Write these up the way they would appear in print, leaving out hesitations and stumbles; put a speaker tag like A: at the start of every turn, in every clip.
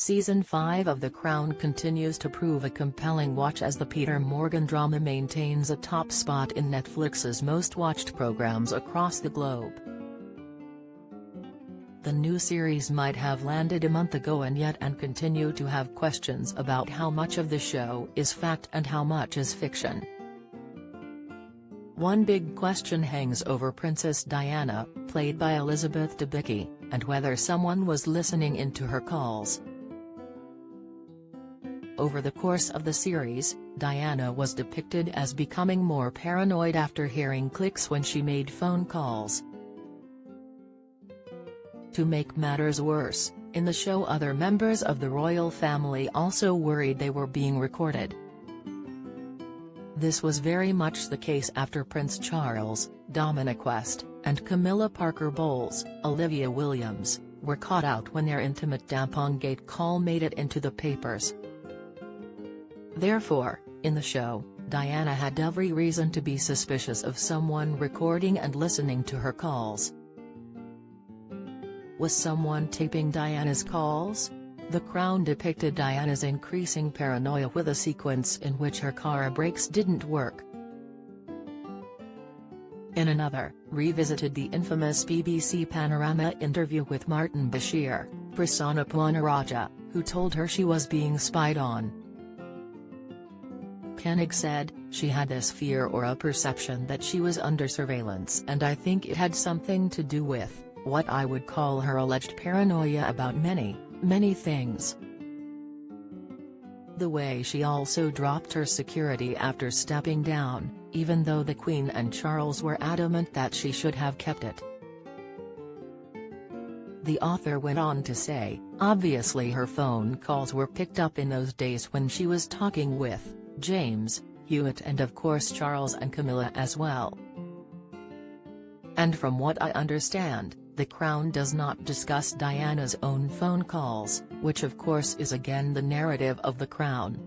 A: Season 5 of The Crown continues to prove a compelling watch as the Peter Morgan drama maintains a top spot in Netflix's most-watched programs across the globe. The new series might have landed a month ago and continue to have questions about how much of the show is fact and how much is fiction. One big question hangs over Princess Diana, played by Elizabeth Debicki, and whether someone was listening into her calls. Over the course of the series, Diana was depicted as becoming more paranoid after hearing clicks when she made phone calls. To make matters worse, in the show other members of the royal family also worried they were being recorded. This was very much the case after Prince Charles, Dominic West, and Camilla Parker Bowles, Olivia Williams, were caught out when their intimate Dampongate call made it into the papers. Therefore, in the show, Diana had every reason to be suspicious of someone recording and listening to her calls. Was someone taping Diana's calls? The Crown depicted Diana's increasing paranoia with a sequence in which her car brakes didn't work. In another, revisited the infamous BBC Panorama interview with Martin Bashir, Prasanna Puwanarajah, who told her she was being spied on. Koenig said, "She had this fear or a perception that she was under surveillance, and I think it had something to do with what I would call her alleged paranoia about many things." The way she also dropped her security after stepping down, even though the Queen and Charles were adamant that she should have kept it. The author went on to say, obviously her phone calls were picked up in those days when she was talking with James, Hewitt and of course Charles and Camilla as well. And from what I understand, The Crown does not discuss Diana's own phone calls, which of course is again the narrative of The Crown.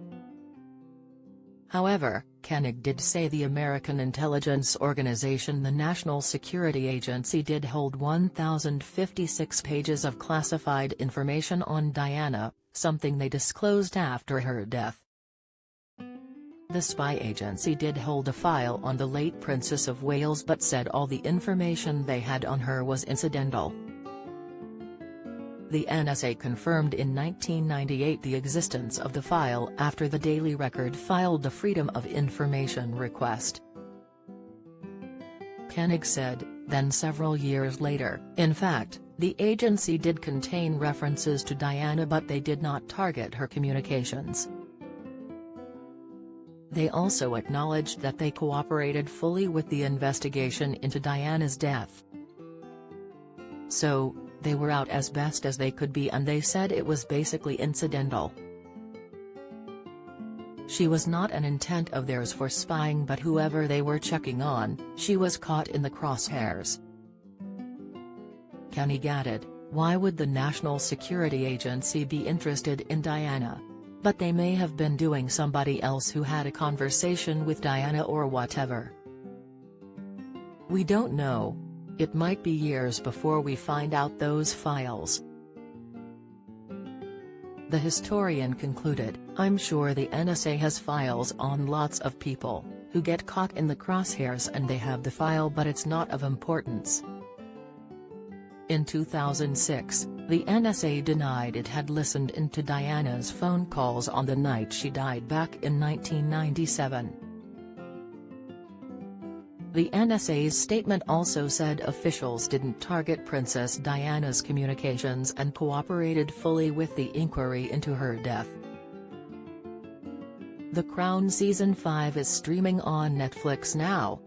A: However, Koenig did say the American intelligence organization the National Security Agency did hold 1,056 pages of classified information on Diana, something they disclosed after her death. The spy agency did hold a file on the late Princess of Wales but said all the information they had on her was incidental. The NSA confirmed in 1998 the existence of the file after the Daily Record filed a Freedom of Information request. Koenig said, then several years later, in fact, the agency did contain references to Diana but they did not target her communications. They also acknowledged that they cooperated fully with the investigation into Diana's death. So, they were out as best as they could be and they said it was basically incidental. She was not an intent of theirs for spying but whoever they were checking on, she was caught in the crosshairs. Koenig added, why would the National Security Agency be interested in Diana? But they may have been doing somebody else who had a conversation with Diana or whatever. We don't know. It might be years before we find out those files. The historian concluded, I'm sure the NSA has files on lots of people, who get caught in the crosshairs and they have the file but it's not of importance. In 2006, the NSA denied it had listened into Diana's phone calls on the night she died back in 1997. The NSA's statement also said officials didn't target Princess Diana's communications and cooperated fully with the inquiry into her death. The Crown Season 5 is streaming on Netflix now,